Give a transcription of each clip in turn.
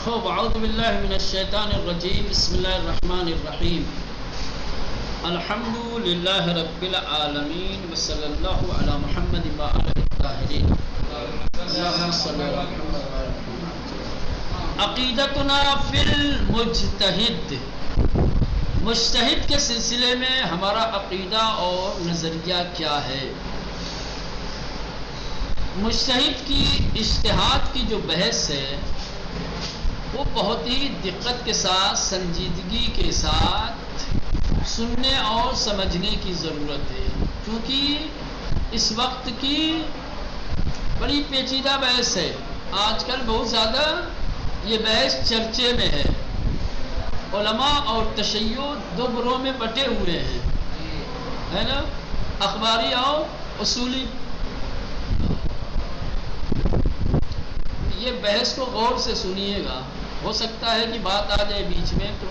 خوب اعوذ باللہ من الشیطان الرجیم بسم اللہ الرحمن الرحیم الحمد للہ رب العالمین وصلی اللہ علی محمد وآلہ الطاہرین اللہم صلی علی محمد وآلہ محمد. عقیدتنا فی المجتہد، مجتہد کے سلسلے میں ہمارا عقیدہ اور نظریہ کیا ہے. مجتہد کی اجتہاد کی جو بحث ہے وہ بہت ہی دقت کے ساتھ، سنجیدگی کے ساتھ سننے اور سمجھنے کی ضرورت ہے، کیونکہ اس وقت کی بڑی پیچیدہ بحث ہے. آج کل بہت زیادہ یہ بحث چرچے میں ہے. علماء اور تشیع دو گروہ میں بٹے ہوئے ہیں، ہے نا، اخباری اور اصولی. یہ بحث کو غور سے سنیے گا، ہو سکتا ہے کہ بات آ جائے بیچ میں تو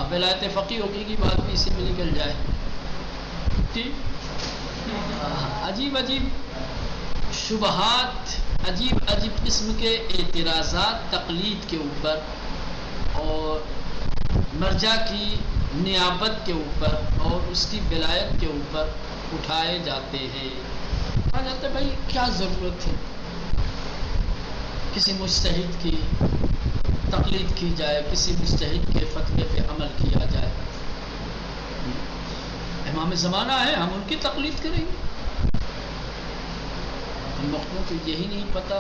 ولایت فقیہ ہوگی کی بات بھی اسی میں نکل جائے. ٹھیک، عجیب عجیب شبہات، عجیب عجیب قسم کے اعتراضات تقلید کے اوپر اور مرجع کی نیابت کے اوپر اور اس کی ولایت کے اوپر اٹھائے جاتے ہیں. کہا جاتا ہے بھائی کیا ضرورت ہے کسی مجتہد کی تقلید کی جائے، کسی مجتہد کے فتوے پہ عمل کیا جائے. امام زمانہ ہے، ہم ان کی تقلید کریں گے. ہم لوگوں کو یہی نہیں پتہ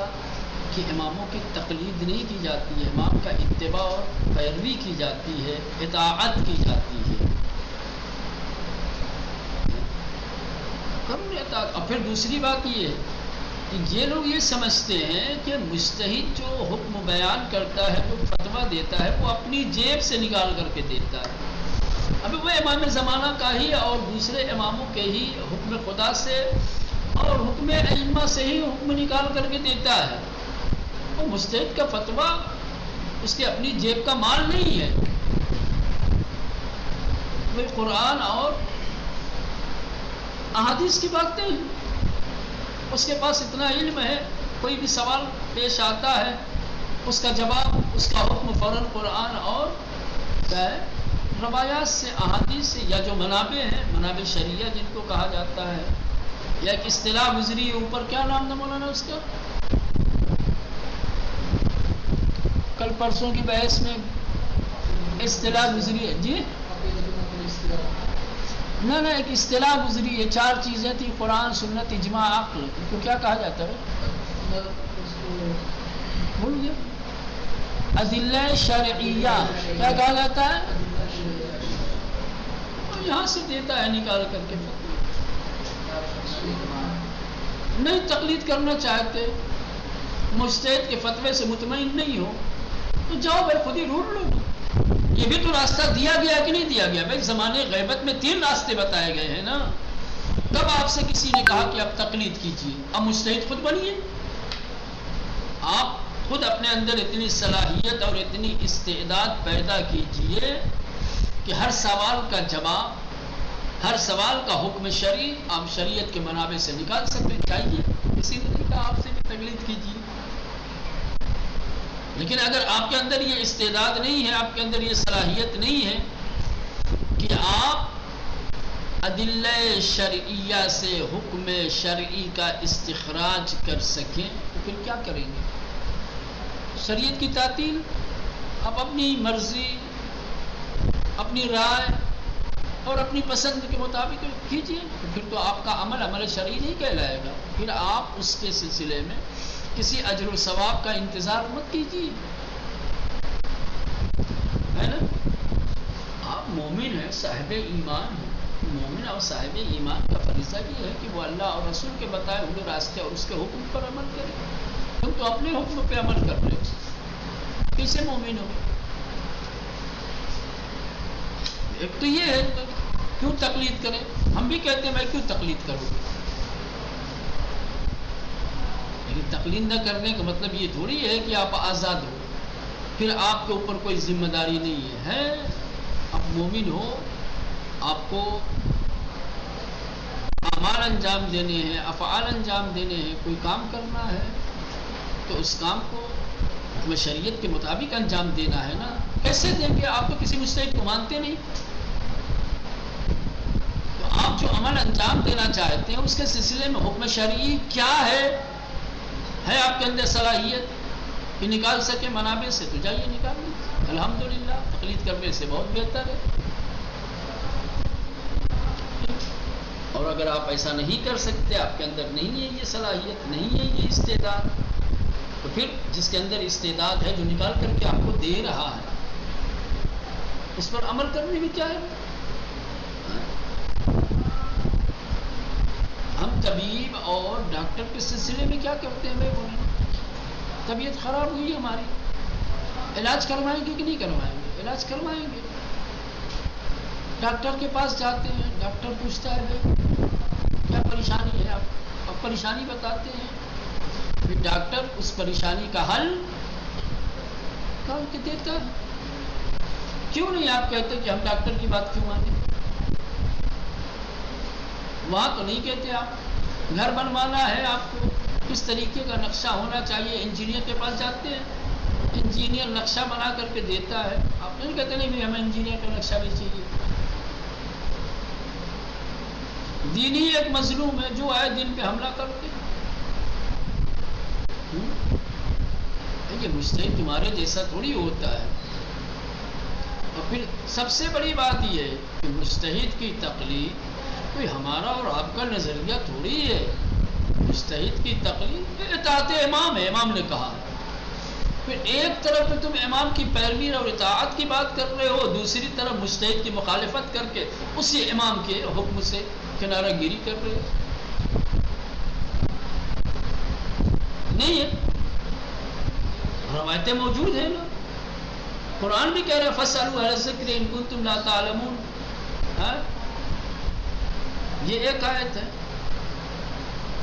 کہ اماموں کی تقلید نہیں کی جاتی ہے، امام کا اتباع اور پیروی کی جاتی ہے، اطاعت کی جاتی ہے. اور پھر دوسری بات یہ ہے کہ یہ لوگ یہ سمجھتے ہیں کہ مجتہد جو حکم بیان کرتا ہے، جو فتویٰ دیتا ہے، وہ اپنی جیب سے نکال کر کے دیتا ہے. اب وہ امام زمانہ کا ہی اور دوسرے اماموں کے ہی حکم خدا سے اور حکم ائمہ سے ہی حکم نکال کر کے دیتا ہے. وہ مجتہد کا فتویٰ اس کے اپنی جیب کا مال نہیں ہے. وہ قرآن اور احادیث کی باتیں ہیں. اس کے پاس اتنا علم ہے، کوئی بھی سوال پیش آتا ہے اس کا جواب، اس کا حکم فوراً قرآن اور روایات سے، احادیث سے، یا جو منابع ہیں، منابع شریعہ جن کو کہا جاتا ہے، یا ایک اصطلاح گزری ہے اوپر، کیا نام تھا مولانا اس کا؟ کل پرسوں کی بحث میں اصطلاح گزری ہے جی، نہ ایک اصطلاح گزری ہے، 4 چیزیں تھیں، قرآن، سنت، اجماع، عقل. ان کو کیا کہا جاتا ہے؟ بھول گیا. ادلہ شرعیہ کیا کہا جاتا ہے؟ اور یہاں سے دیتا ہے نکال کر کے. نہیں تقلید کرنا چاہتے، مجتہد کے فتوے سے مطمئن نہیں ہو تو جاؤ بھائی خود ہی ڈھونڈ لو. یہ بھی تو راستہ دیا گیا کہ نہیں دیا گیا؟ بھائی زمانے غیبت میں 3 راستے بتائے گئے ہیں نا. کب آپ سے کسی نے کہا کہ آپ تقلید کیجیے؟ اب مجتہد خود بنیے. آپ خود اپنے اندر اتنی صلاحیت اور اتنی استعداد پیدا کیجیے کہ ہر سوال کا جواب، ہر سوال کا حکم شرعی آپ شریعت کے منابع سے نکال سکتے. چاہیے کسی نے نہیں کہا آپ سے بھی تقلید کیجیے. لیکن اگر آپ کے اندر یہ استعداد نہیں ہے، آپ کے اندر یہ صلاحیت نہیں ہے کہ آپ ادلہ شرعیہ سے حکم شرعی کا استخراج کر سکیں، تو پھر کیا کریں گے؟ شریعت کی تعطیل. آپ اپنی مرضی، اپنی رائے اور اپنی پسند کے مطابق کیجیے. پھر تو آپ کا عمل شرعی نہیں کہلائے گا. پھر آپ اس کے سلسلے میں کسی اجر و ثواب کا انتظار مت کیجیے، ہے نا. آپ مومن ہیں، صاحب ایمان ہیں. مومن اور صاحب ایمان کا فریضہ یہ ہے کہ وہ اللہ اور رسول کے بتائے ہوئے راستے اور اس کے حکم پر عمل کرے. تم تو اپنے حکم پہ عمل کر رہے ہو، کیسے مومن ہو؟ ایک تو یہ ہے کیوں تقلید کریں. ہم بھی کہتے ہیں میں کیوں تقلید کروں، لیکن تقلید نہ کرنے کا مطلب یہ تھوڑی ہے کہ آپ آزاد ہو، پھر آپ کے اوپر کوئی ذمہ داری نہیں ہے. آپ مومن ہو، آپ کو اعمال انجام دینے ہیں، افعال انجام دینے ہیں، کوئی کام کرنا ہے تو اس کام کو تمہیں شریعت کے مطابق انجام دینا ہے نا. کیسے دیں گے؟ آپ تو کسی مجتہد کو مانتے نہیں. تو آپ جو عمل انجام دینا چاہتے ہیں اس کے سلسلے میں حکم شرعی کیا ہے آپ کے اندر صلاحیت کہ نکال سکے منابع سے، تو جائیے نکال لیں. الحمدللہ تقلید کرنے سے بہت بہتر ہے. اور اگر آپ ایسا نہیں کر سکتے، آپ کے اندر نہیں ہے یہ صلاحیت، نہیں ہے یہ استعداد، تو پھر جس کے اندر استعداد ہے جو نکال کر کے آپ کو دے رہا ہے اس پر عمل کرنے میں کیا ہے؟ ہم طبیب اور ڈاکٹر کے سلسلے میں کیا کرتے ہیں؟ میں بولیں طبیعت خراب ہوئی ہماری، علاج کروائیں گے کہ نہیں کروائیں گے؟ علاج کروائیں گے. ڈاکٹر کے پاس جاتے ہیں، ڈاکٹر پوچھتا ہے کیا پریشانی ہے آپ پریشانی بتاتے ہیں. پھر ڈاکٹر اس پریشانی کا حل کر کے دیتا ہے. کیوں نہیں آپ کہتے کہ ہم ڈاکٹر کی بات کیوں مانیں؟ وہاں تو نہیں کہتے. آپ گھر بنوانا ہے، آپ کو کس طریقے کا نقشہ ہونا چاہیے، انجینئر کے پاس جاتے ہیں، انجینئر نقشہ بنا کر کے دیتا ہے. آپ نہیں کہتے نہیں ہمیں انجینئر کا نقشہ بھی چاہیے. دین ہی ایک مظلوم ہے جو آئے دن پہ حملہ کرتے ہیں. یہ مجتہد تمہارے جیسا تھوڑی ہوتا ہے. اور پھر سب سے بڑی بات یہ ہے کہ مجتہد کی تقلید کوئی ہمارا اور آپ کا نظریہ تھوڑی ہے. مجتہد کی تقلید اطاعت امام ہے، امام نے کہا. پھر ایک طرف تم امام کی پیروی اور اطاعت کی بات کر رہے ہو، دوسری طرف مجتہد کی مخالفت کر کے اسی امام کے حکم سے کنارہ گیری کر رہے ہو. نہیں ہے، روایتیں موجود ہیں نا. قرآن بھی کہہ رہا ہے فَاسْأَلُوا أَهْلَ الذِّكْرِ إِن كُنتُمْ لَا تَعْلَمُونَ. یہ ایک آیت ہے.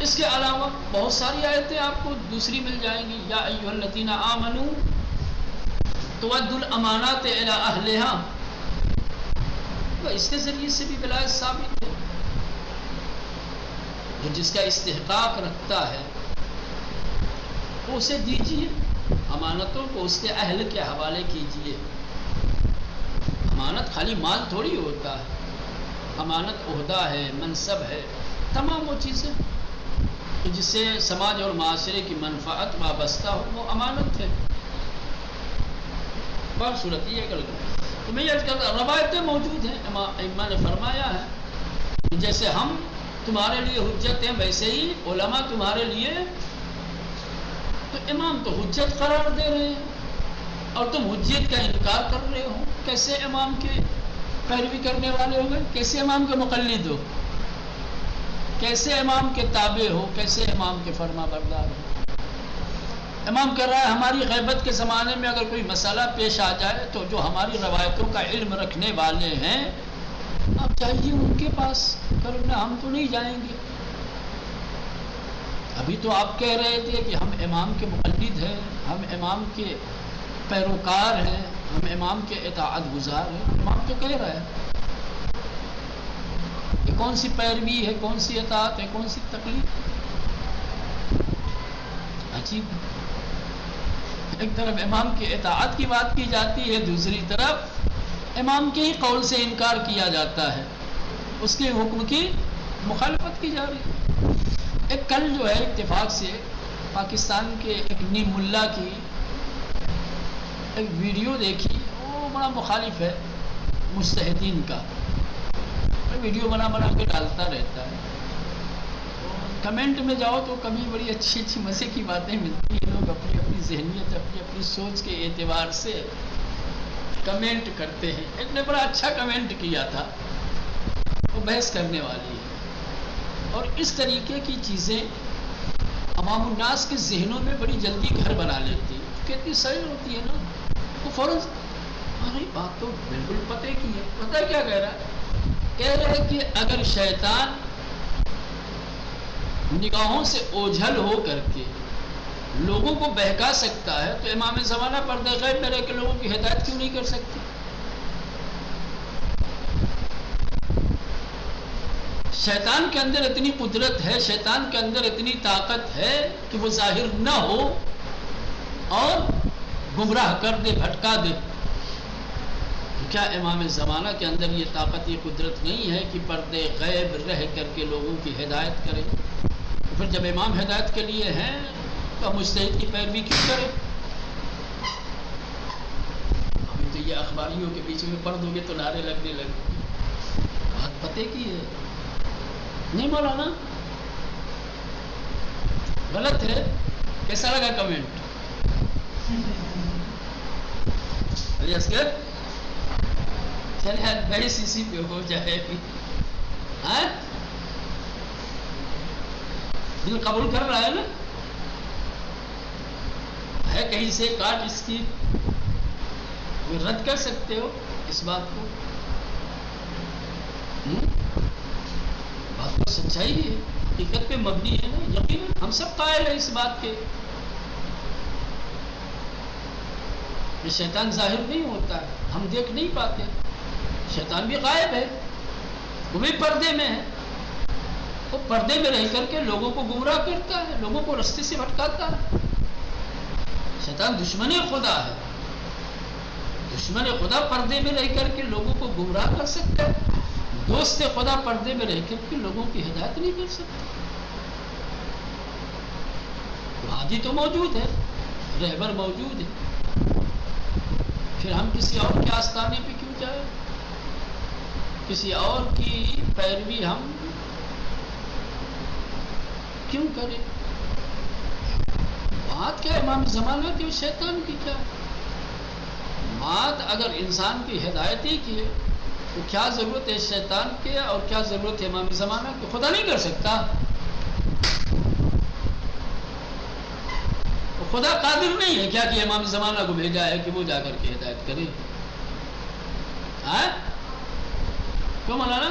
اس کے علاوہ بہت ساری آیتیں آپ کو دوسری مل جائیں گی. یا ایھا الذین آمنوا تؤدوا الامانات الی اہلھا. تو اس کے ذریعے سے بھی ولایت ثابت ہے. جو جس کا استحقاق رکھتا ہے وہ اسے دیجیے، امانتوں کو اس کے اہل کے حوالے کیجیے. امانت خالی مال تھوڑی ہوتا ہے. امانت عہدہ ہے، منصب ہے، تمام وہ چیزیں جس سے سماج اور معاشرے کی منفعت وابستہ ہو وہ امانت ہے. بہت صورت یہ کر تو میں یہ کہتا ہوں روایتیں موجود ہیں. امام نے فرمایا ہے کہ جیسے ہم تمہارے لیے حجت ہیں ویسے ہی علماء تمہارے لیے. تو امام تو حجت قرار دے رہے ہیں اور تم حجت کا انکار کر رہے ہو. کیسے امام کے پیروی کرنے والے ہو گئے؟ کیسے امام کے مقلد ہو؟ کیسے امام کے تابع ہو؟ کیسے امام کے فرما بردار ہو؟ امام کہہ رہا ہے ہماری غیبت کے زمانے میں اگر کوئی مسئلہ پیش آ جائے تو جو ہماری روایتوں کا علم رکھنے والے ہیں آپ چاہیے ان کے پاس کرنا، ہم تو نہیں جائیں گے. ابھی تو آپ کہہ رہے تھے کہ ہم امام کے مقلد ہیں، ہم امام کے پیروکار ہیں، ہم امام کے اطاعت گزار ہیں. امام تو کہہ رہا ہے یہ کون سی پیروی ہے، کون سی اطاعت ہے، کون سی تقلید؟ عجیب. ایک طرف امام کی اطاعت کی بات کی جاتی ہے، دوسری طرف امام کے ہی قول سے انکار کیا جاتا ہے، اس کے حکم کی مخالفت کی جا رہی ہے. ایک کل جو ہے اتفاق سے پاکستان کے ایک نیم ملا کی ایک ویڈیو دیکھی، وہ بڑا مخالف ہے مجتہدین کا، ویڈیو بنا کے ڈالتا رہتا ہے. کمنٹ میں جاؤ تو کبھی بڑی اچھی اچھی مزے کی باتیں ملتی ہیں. لوگ اپنی اپنی ذہنیت، اپنی سوچ کے اعتبار سے کمنٹ کرتے ہیں. ایک نے بڑا اچھا کمنٹ کیا تھا، وہ بحث کرنے والی ہے. اور اس طریقے کی چیزیں عوام الناس کے ذہنوں میں بڑی جلدی گھر بنا لیتی ہیں. کتنی سہل ہوتی ہے نا، وہ فوراً ہماری بات تو بالکل پتہ کی ہے. پتہ کیا کہہ رہا ہے؟ کہہ رہے کہ اگر شیطان نگاہوں سے اوجھل ہو کر کے لوگوں کو بہکا سکتا ہے تو امام زمانہ پردہ غیب میں رہ کے لوگوں کی ہدایت کیوں نہیں کر سکتے؟ شیطان کے اندر اتنی قدرت ہے، شیطان کے اندر اتنی طاقت ہے کہ وہ ظاہر نہ ہو اور گمراہ کر دے، بھٹکا دے. کیا امام زمانہ کے اندر یہ طاقت، یہ قدرت نہیں ہے کہ پردے غیب رہ کر کے لوگوں کی ہدایت کرے؟ پھر جب امام ہدایت کے لیے ہیں تو مجتہد کی پیروی کیوں کرے؟ ابھی تو یہ اخباریوں کے بیچ میں پڑھ دو گے تو نعرے لگنے لگے. بات پتے کی ہے نہیں مولانا؟ غلط ہے. کیسا لگا کمنٹ؟ چلے بڑی سی پہ ہو جائے. دل قبول کر رہا ہے نا؟ ہے کہیں سے کاٹ اس کی رد کر سکتے ہو اس بات کو؟ بات تو سچائی ہے، حقیقت پہ مبنی ہے نا. یقیناً ہم سب قائل ہیں اس بات کے. یہ شیطان ظاہر نہیں ہوتا ہے، ہم دیکھ نہیں پاتے. شیطان بھی غائب ہے، وہ بھی پردے میں ہے. وہ پردے میں رہ کر کے لوگوں کو گمراہ کرتا ہے، لوگوں کو رستے سے بھٹکاتا ہے. شیطان دشمن خدا ہے. دشمن خدا پردے میں رہ کر کے لوگوں کو گمراہ کر سکتا ہے. دوست خدا پردے میں رہ کر کے لوگوں کی ہدایت نہیں کر سکتا. ہادی تو موجود ہے، رہبر موجود ہے. پھر ہم کسی اور کے آستانے پہ کیوں جائیں؟ کسی اور کی پیروی ہم کیوں کریں؟ بات کیا امام زمانہ کی شیطان کی کیا بات؟ اگر انسان کی ہدایت ہی کی ہے تو کیا ضرورت ہے شیطان کے، اور کیا ضرورت ہے امام زمانہ کی؟ خدا نہیں کر سکتا. خدا قادر نہیں ہے کیا کہ امام زمانہ کو بھیجا ہے کہ وہ جا کر کے ہدایت کرے؟ کیوں مولانا؟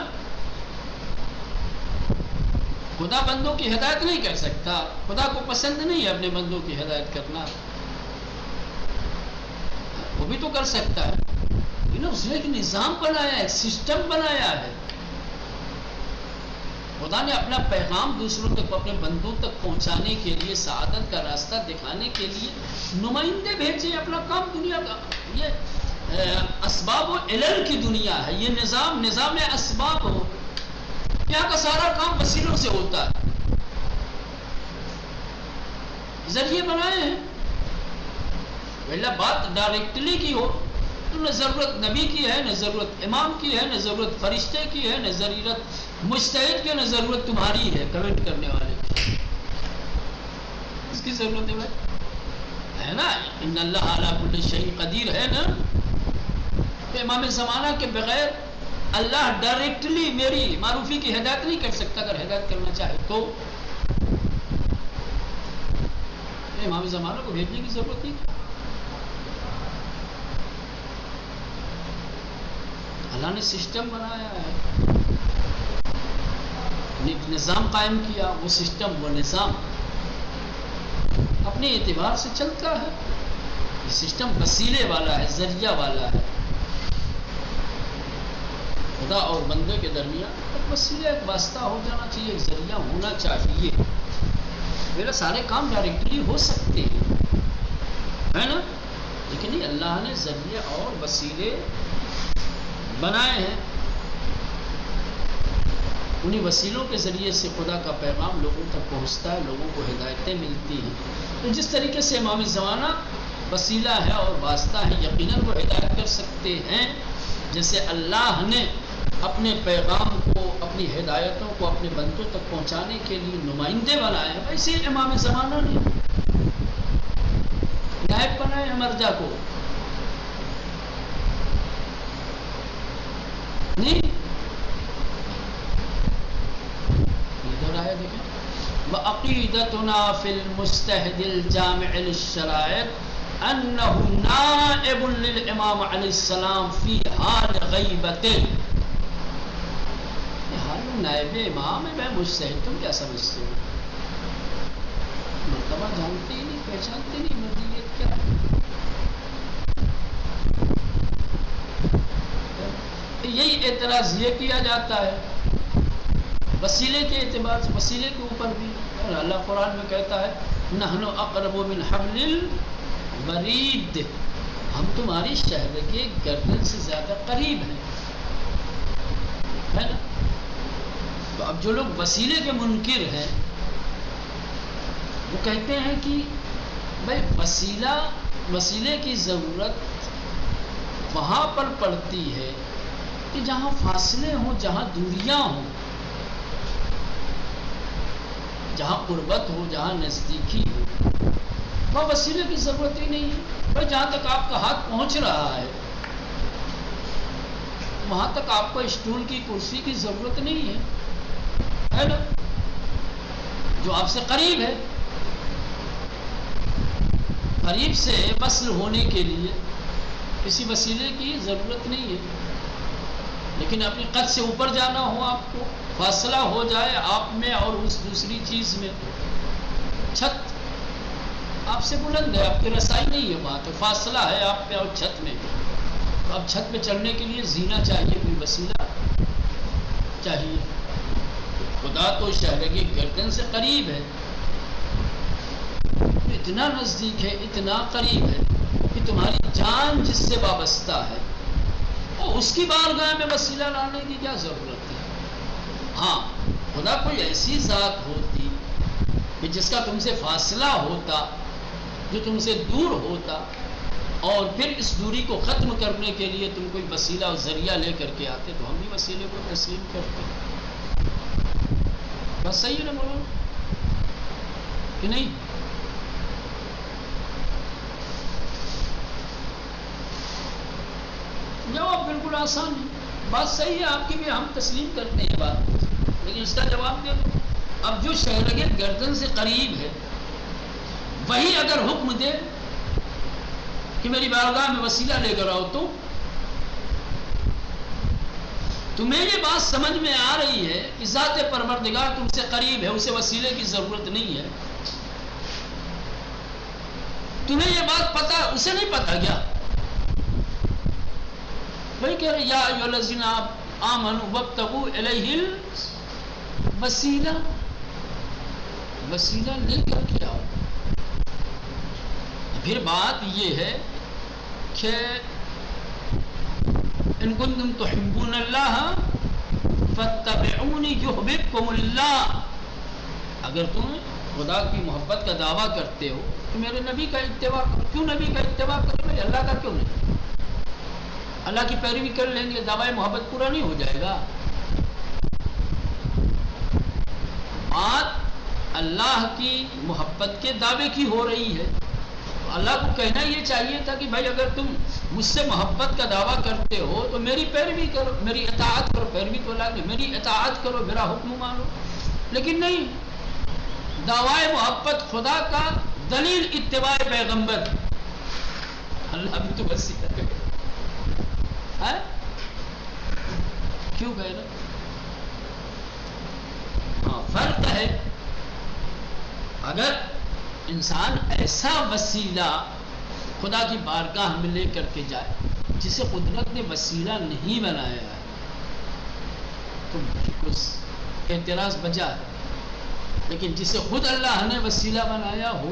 خدا بندوں کی ہدایت نہیں کر سکتا. خدا کو پسند نہیں ہے اپنے بندوں کی ہدایت کرنا. وہ بھی تو کر سکتا ہے. اس نے ایک نظام بنایا ہے، ایک سسٹم بنایا ہے. خدا نے اپنا پیغام دوسروں تک، اپنے بندوں تک پہنچانے کے لیے، سعادت کا راستہ دکھانے کے لیے نمائندے بھیجے. اپنا کام دنیا کا، یہ اسباب و علل کی دنیا ہے. یہ نظام اسباب ہو. یہاں کا سارا کام وسیلوں سے ہوتا ہے. ذریعے بنائے ہیں. پہلا بات ڈائریکٹلی کی ہو تو نہ ضرورت نبی کی ہے، نہ ضرورت امام کی ہے، نہ ضرورت فرشتے کی ہے، نہ ضرورت مجتہد کی، نہ ضرورت تمہاری ہے کمنٹ کرنے والے کی. اس کی ضرورت ہے نا؟ ان اللہ علی کل شیء قدیر ہے نا. تو امام زمانہ کے بغیر اللہ ڈائریکٹلی میری معروفی کی ہدایت نہیں کر سکتا. اگر ہدایت کرنا چاہے تو امام زمانہ کو بھیجنے کی ضرورت نہیں. اللہ نے سسٹم بنایا ہے، نظام قائم کیا. وہ سسٹم، وہ نظام اپنے اعتبار سے چلتا ہے. یہ سسٹم وسیلے والا ہے، ذریعہ والا ہے. خدا اور بندے کے درمیان ایک وسیلہ، ایک واسطہ ہو جانا چاہیے، ایک ذریعہ ہونا چاہیے. میرا سارے کام ڈائریکٹلی ہو سکتے ہیں، ہے نا؟ لیکن نہیں، اللہ نے ذریعے اور وسیلے بنائے ہیں. انہی وسیلوں کے ذریعے سے خدا کا پیغام لوگوں تک پہنچتا ہے، لوگوں کو ہدایتیں ملتی ہیں. تو جس طریقے سے امام زمانہ وسیلہ ہے اور واسطہ ہے، یقیناً وہ ہدایت کر سکتے ہیں. جیسے اللہ نے اپنے پیغام کو، اپنی ہدایتوں کو اپنے بندوں تک پہنچانے کے لیے نمائندے بنائے ہیں، ویسے امام زمانہ نے نائب بنائے مرجع کو. نہیں ادھر آیا دیکھیں. وَعَقِيدَتُنَا فِي الْمُسْتَهْدِ الْجَامِعِ لِلشَّرَائِعِ أَنَّهُ نَائِبٌ لِلْإِمَامِ عَلَيْهِ السَّلَامِ فِي حَالِ غَيْبَتِهِ. یہ حال نائب امام ہے. میں مجتہد تم کیا سمجھتے ہو؟ مرتبہ جانتے ہی نہیں، پہچانتے نہیں مرضیت کیا ہے. یہی اعتراض یہ کیا جاتا ہے وسیلے کے اعتبار سے. وسیلے کے اوپر بھی اللہ قرآن میں کہتا ہے نحن اقرب من حبل برید، ہم تمہاری شہر کے گردن سے زیادہ قریب ہیں، ہے نا؟ تو اب جو لوگ وسیلے کے منکر ہیں وہ کہتے ہیں کہ بھائی وسیلے کی ضرورت وہاں پر پڑتی ہے کہ جہاں فاصلے ہوں، جہاں دوریاں ہوں، جہاں قربت ہو، جہاں نزدیکی ہو، وہاں وسیلے کی ضرورت ہی نہیں ہے۔ بھائی جہاں تک آپ کا ہاتھ پہنچ رہا ہے وہاں تک آپ کو اسٹول کی، کرسی کی ضرورت نہیں ہے نا؟ جو آپ سے قریب ہے، قریب سے وصل ہونے کے لیے کسی وسیلے کی ضرورت نہیں ہے۔ لیکن اپنی قد سے اوپر جانا ہو، آپ کو فاصلہ ہو جائے آپ میں اور اس دوسری چیز میں، چھت آپ سے بلند ہے، آپ کی رسائی نہیں ہے، وہاں تو فاصلہ ہے آپ میں اور چھت میں، تو اب چھت پہ چڑھنے کے لیے زینہ چاہیے، کوئی وسیلہ چاہیے۔ خدا تو شہر کی گردن سے قریب ہے، اتنا نزدیک ہے، اتنا قریب ہے کہ تمہاری جان جس سے وابستہ ہے اور اس کی بارگاہ میں وسیلہ لانے کی کیا ضرورت ہے؟ ہاں، خدا کوئی ایسی ذات ہوتی کہ جس کا تم سے فاصلہ ہوتا، جو تم سے دور ہوتا، اور پھر اس دوری کو ختم کرنے کے لیے تم کوئی وسیلہ اور ذریعہ لے کر کے آتے تو ہم بھی وسیلے کو تسلیم کرتے۔ بس صحیح ہے نا مولانا کہ نہیں؟ جواب بالکل آسان ہے، بات صحیح ہے آپ کی بھی، ہم تسلیم کرتے ہیں بات، لیکن اس کا جواب دے دو۔ اب جو شہر گردن سے قریب ہے وہی اگر حکم دے کہ میری بارگاہ میں وسیلہ لے کر آؤ، تو تمہیں یہ بات سمجھ میں آ رہی ہے کہ ذات پروردگار تم سے قریب ہے، اسے وسیلے کی ضرورت نہیں ہے؟ تمہیں یہ بات پتا، اسے نہیں پتا کیا؟ وہی کہہ رہے یا ایھا الذین آمنوا وابتغوا الیہ الوسیلہ، وسیلہ لے کر کے آؤ۔ پھر بات یہ ہے کہ ان کنتم تحبون اللہ فاتبعونی یحببکم اللہ، اگر تم خدا کی محبت کا دعویٰ کرتے ہو تو میرے نبی کا اتباع کرو۔ کیوں نبی کا اتباع کرو بھائی؟ اللہ کا کیوں نہیں؟ اللہ کی پیروی کر لیں گے، دعوی محبت پورا نہیں ہو جائے گا؟ بات اللہ کی محبت کے دعوے کی ہو رہی ہے، اللہ کو کہنا یہ چاہیے تھا کہ بھائی اگر تم مجھ سے محبت کا دعویٰ کرتے ہو تو میری پیروی کرو، میری اطاعت کرو۔ پیروی تو اللہ نے، میری اطاعت کرو، میرا حکم مانو۔ لیکن نہیں، دعوی محبت خدا کا، دلیل اتباع پیغمبر۔ اللہ بھی تو وسیلہ ہے، کیوں کہہ رہا؟ ہاں فرق ہے، اگر انسان ایسا وسیلہ خدا کی بارگاہ میں لے کر کے جائے جسے قدرت نے وسیلہ نہیں بنایا ہے تو کچھ اعتراض بجا ہے، لیکن جسے خود اللہ نے وسیلہ بنایا ہو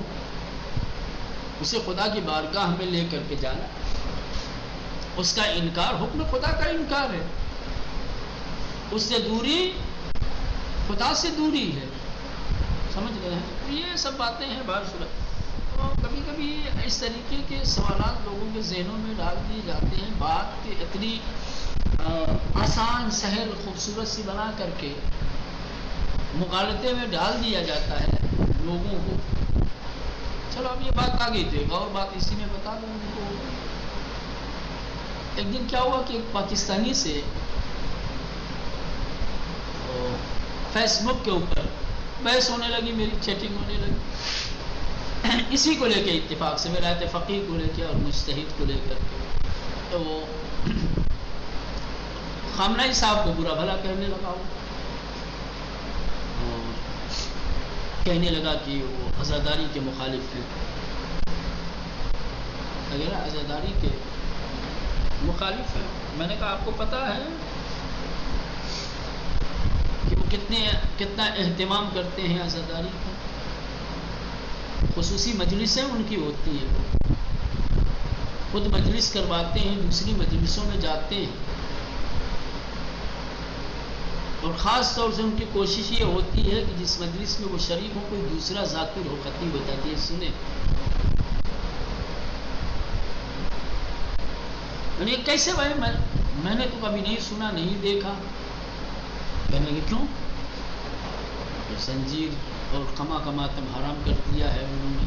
اسے خدا کی بارگاہ میں لے کر کے جانا، اس کا انکار حکم خدا کا انکار ہے، اس سے دوری خدا سے دوری ہے۔ سمجھ گئے ہیں؟ یہ سب باتیں ہیں بہر صورت۔ تو کبھی کبھی اس طریقے کے سوالات لوگوں کے ذہنوں میں ڈال دیے جاتے ہیں، بات اتنی آسان سہل خوبصورت سی بنا کر کے مغالطے میں ڈال دیا جاتا ہے لوگوں کو۔ چلو اب یہ بات آگے دے گا اور بات اسی میں بتا دوں ان کو۔ ایک دن کیا ہوا کہ ایک پاکستانی سے فیس بک کے اوپر بحث ہونے لگی، میری چیٹنگ ہونے لگی اسی کو لے کے، اتفاق سے میرا فقیہ کو لے کے اور مجتہد کو لے کر کے۔ تو وہ خامنہئی صاحب کو برا بھلا کہنے لگا، وہ کہنے لگا کہ وہ عزاداری کے مخالف ہیں، وغیرہ عزاداری کے مخالف ہیں۔ میں نے کہا آپ کو پتہ ہے کہ وہ کتنا اہتمام کرتے ہیں عزاداری کا؟ خصوصی مجلسیں ان کی ہوتی ہیں، خود مجلس کرواتے ہیں، دوسری مجلسوں میں جاتے ہیں، اور خاص طور سے ان کی کوشش یہ ہوتی ہے کہ جس مجلس میں وہ شریک ہو کوئی دوسرا ذاکر ہو، خطیب ہو جاتی ہے، سنیں یعنی کیسے بھائی میں نے تو کبھی نہیں سنا، نہیں دیکھا. کہنے لگے کیوں؟ زنجیر اور قمع کا ماتم حرام کر دیا ہے انہوں نے،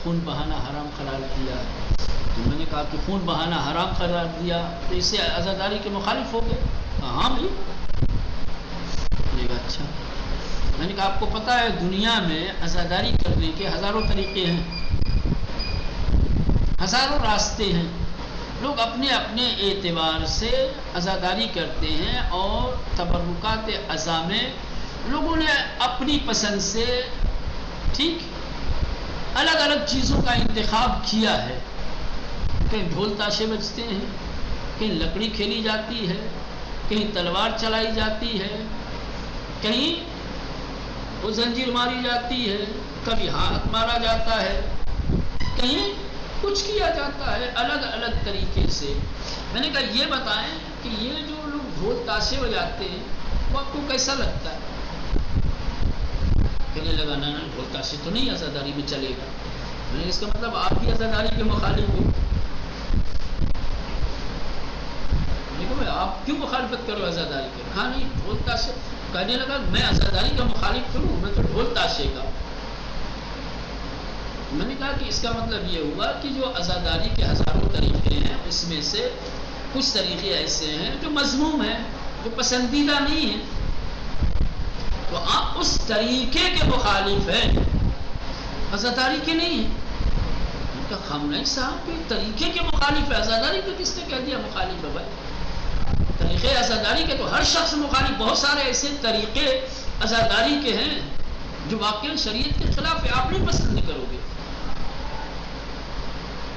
خون بہانا حرام قرار دیا ہے. تو میں نے کہا کہ خون بہانا حرام قرار دیا تو اس سے عزاداری کے مخالف ہو گئے. ہاں بھائی. اچھا. میں نے کہا آپ کو پتہ ہے دنیا میں عزاداری کرنے کے ہزاروں طریقے ہیں، ہزاروں راستے ہیں. لوگ اپنے اپنے اعتبار سے عزاداری کرتے ہیں، اور تبرکات عزا میں لوگوں نے اپنی پسند سے ٹھیک الگ الگ چیزوں کا انتخاب کیا ہے. کہیں ڈھول تاشے بجتے ہیں، کہیں لکڑی کھیلی جاتی ہے، کہیں تلوار چلائی جاتی ہے، کہیں وہ زنجیر ماری جاتی ہے، کبھی ہاتھ مارا جاتا ہے، کہیں کچھ کیا جاتا ہے الگ الگ طریقے سے. میں نے کہا یہ بتائیں کہ یہ جو لوگ ڈھول تاشے بجاتے ہیں وہ آپ کو کیسا لگتا ہے؟ کہنے لگا نا ڈھول تاشے تو نہیں عزاداری میں چلے گا. میں نے اس کا مطلب آپ بھی عزاداری کے مخالف ہو. آپ کیوں مخالفت کرو عزاداری کے؟ کہا نہیں ڈھول تاشے. کہنے لگا میں عزاداری کا مخالف کروں، میں تو ڈھول تاشے کا. میں نے کہا کہ اس کا مطلب یہ ہوا کہ جو عزاداری کے ہزاروں طریقے ہیں اس میں سے کچھ طریقے ایسے ہیں جو مذموم ہیں، جو پسندیدہ نہیں ہیں، تو آپ اس طریقے کے مخالف ہیں، عزاداری کے نہیں ہیں. میں نے کہا خامنہئی صاحب کے طریقے کے مخالف ہے، عزاداری کا کس نے کہہ دیا مخالف ہے؟ بھائی طریقے عزاداری کے تو ہر شخص مخالف. بہت سارے ایسے طریقے عزاداری کے ہیں جو واقعی شریعت کے خلاف ہے، آپ نہیں پسند کرو گے.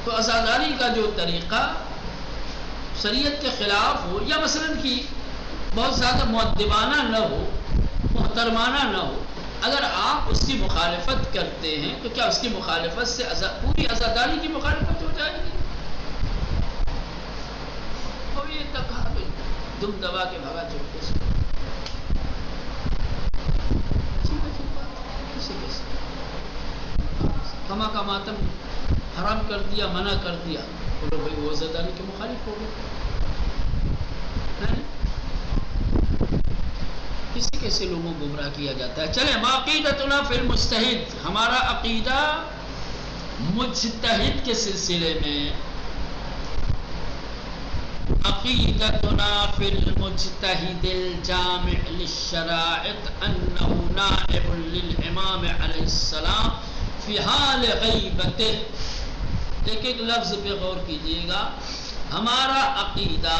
تو عزاداری کا جو طریقہ شریعت کے خلاف ہو، یا مثلا کہ بہت زیادہ مؤدبانہ نہ ہو، محترمانہ نہ ہو، اگر آپ اس کی مخالفت کرتے ہیں تو کیا اس کی مخالفت سے پوری عزاداری کی مخالفت ہو جائے گی؟ اور یہ تک دم دبا کے بھگا چکے سے کما کا ماتم حرام کر دیا، منع کر دیا، بولو بھائی وہ عزاداری کے مخالف ہو گئے. کسی کیسے لوگوں کو گمراہ کیا جاتا ہے. چلیں عقیدتنا فی المجتہد، ہمارا عقیدہ مجتہد کے سلسلے میں. عقیدتنا فی المجتہد الجامع للشرائط انہ نائب للامام علیہ السلام فی حال غیبتہ. ایک ایک لفظ پہ غور کیجئے گا. ہمارا عقیدہ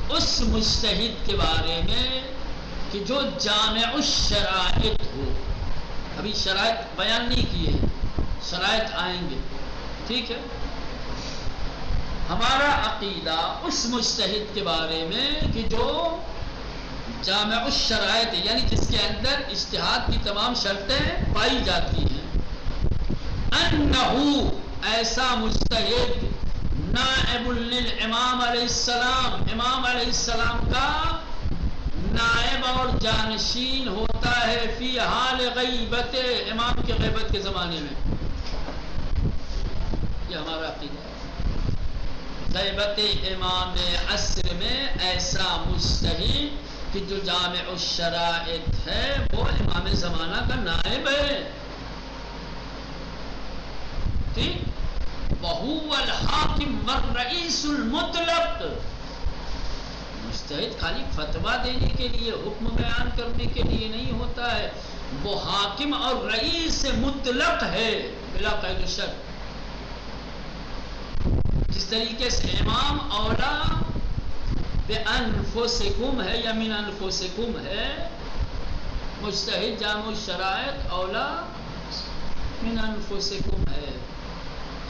اس مجتہد کے بارے میں کہ جو جامع الشرائط ہو. ابھی شرائط بیان نہیں کیے، شرائط آئیں گے، ٹھیک ہے. ہمارا عقیدہ اس مجتہد کے بارے میں کہ جو جامع الشرائط یعنی جس کے اندر اجتہاد کی تمام شرطیں پائی جاتی ہیں، انہو ایسا مجتہد نائب للامام علیہ السلام، امام علیہ السلام کا نائب اور جانشین ہوتا ہے فی حال غیبت، امام کی غیبت کے زمانے میں. یہ ہمارا عقیدہ ہے. غیبت امام عصر میں ایسا مجتہد کہ جو جامع الشرائط ہے وہ امام زمانہ کا نائب ہے. ٹھیک. وَهُوَ الْحَاكِمُ وَالرَّئِيسُ الْمُطْلَقُ. مجتہد خالی فتویٰ دینے کے لیے، حکم بیان کرنے کے لیے نہیں ہوتا ہے، وہ حاکم اور رئیس مطلق ہے بلا قید و شرط. جس طریقے سے امام اولا بِأَنفُسِكُمْ ہے یا من انفسکم ہے، مجتہد جامع الشرائط اولا من انفسکم ہے،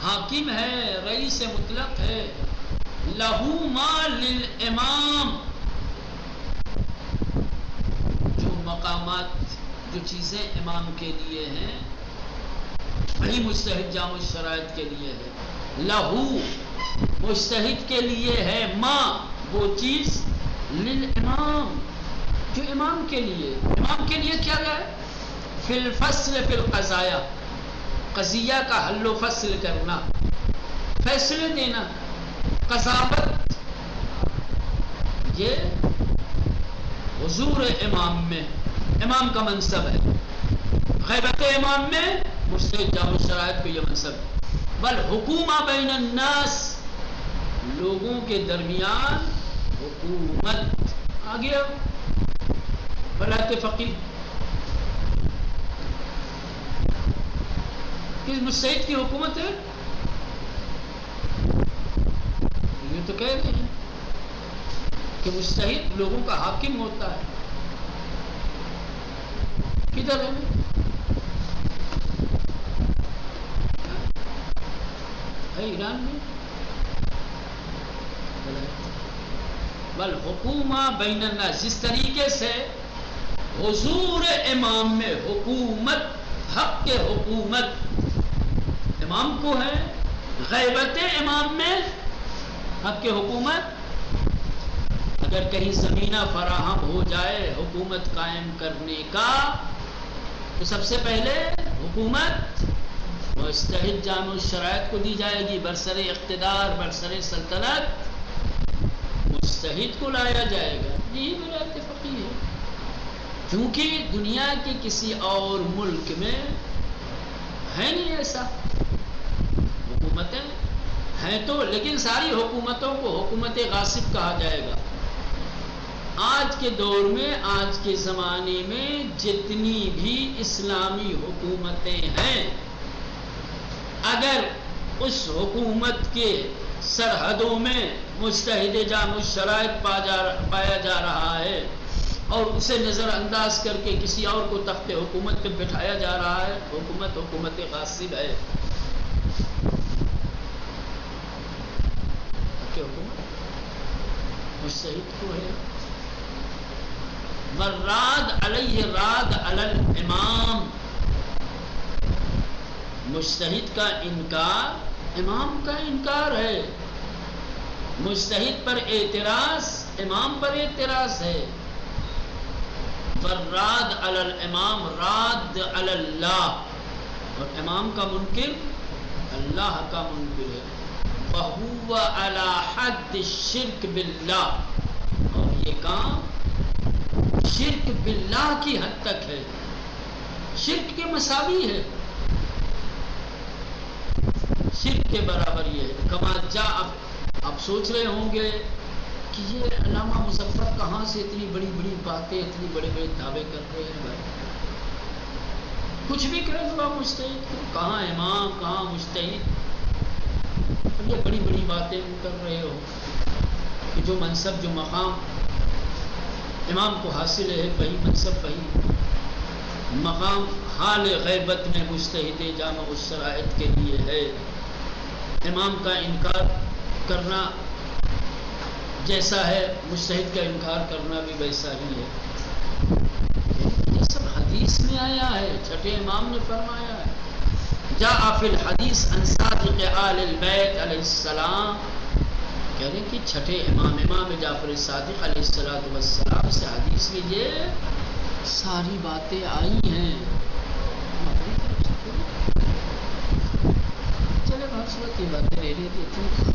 حاکم ہے، رئیس مطلق ہے. لہو ما للامام، جو مقامات جو چیزیں امام کے لیے ہیں وہی مجتہد جامع الشرائط کے لیے ہے. لہو مجتہد کے لیے ہے ما وہ چیز للامام جو امام کے لیے کیا گیا ہے فی الفصل فی القضایا قضیہ کا حل و فصل کرنا فیصلے دینا قضاوت یہ حضور امام میں امام کا منصب ہے غیبت امام میں مجتہد جامع الشرائط کو یہ منصب ہے بل حکومہ بین الناس لوگوں کے درمیان حکومت آ گیا ولایت فقیہ کس مجتہد کی حکومت ہے یہ تو کہہ رہے ہیں کہ مجتہد لوگوں کا حاکم ہوتا ہے کدھر ہے ایران میں بل حکومہ بین الناس جس طریقے سے حضور امام میں حکومت حق کے حکومت امام کو ہے غیبت امام میں حق کے حکومت اگر کہیں زمینہ فراہم ہو جائے حکومت قائم کرنے کا تو سب سے پہلے حکومت مجتہد جامع الشرائط کو دی جائے گی برسر اقتدار برسر سلطنت مجتہد کو لایا جائے گا یہی ولایت فقیہ ہے کیونکہ دنیا کے کسی اور ملک میں ہے نہیں ایسا حکومتیں ہیں تو لیکن ساری حکومتوں کو حکومت غاصب کہا جائے گا آج کے دور میں آج کے زمانے میں جتنی بھی اسلامی حکومتیں ہیں اگر اس حکومت کے سرحدوں میں مجتہد جامع الشرائط پایا جا رہا ہے اور اسے نظر انداز کر کے کسی اور کو تخت حکومت پہ بٹھایا جا رہا ہے حکومت غاصب ہے حکومت مجتہد کو ہے مراد علیہ راد علی الامام مجتہد کا انکار امام کا انکار ہے مجتہد پر اعتراض امام پر اعتراض ہے والراد علی الامام راد علی اللہ اور امام کا منکر اللہ کا منکر ہے فہو علی حد الشرک باللہ اور یہ کام شرک باللہ کی حد تک ہے شرک کے مساوی ہے شرک کے برابر یہ ہے کما جا اب سوچ رہے ہوں گے کہ یہ علامہ مظفر کہاں سے اتنی بڑی بڑی باتیں اتنی بڑے بڑے دعوے کر رہے ہیں بھائی کچھ بھی کرے ہوا مجتہد کہاں امام کہاں مجتہد یہ بڑی بڑی باتیں کر رہے ہو کہ جو منصب جو مقام امام کو حاصل ہے وہی منصب وہی مقام حال غیبت میں مجتہد جامع الشرائط کے لیے ہے امام کا انکار کرنا جیسا ہے مجتہد کا انکار کرنا بھی ویسا ہی ہے یہ سب حدیث میں آیا ہے چھٹے امام نے فرمایا ہے جاء فی الحدیث عن صادق آل البیت علیہ السلام کہہ رہے کہ چھٹے امام جعفر صادق علیہ السلام سے حدیث میں یہ ساری باتیں آئی ہیں چلے بہت صورت یہ باتیں لے لیتے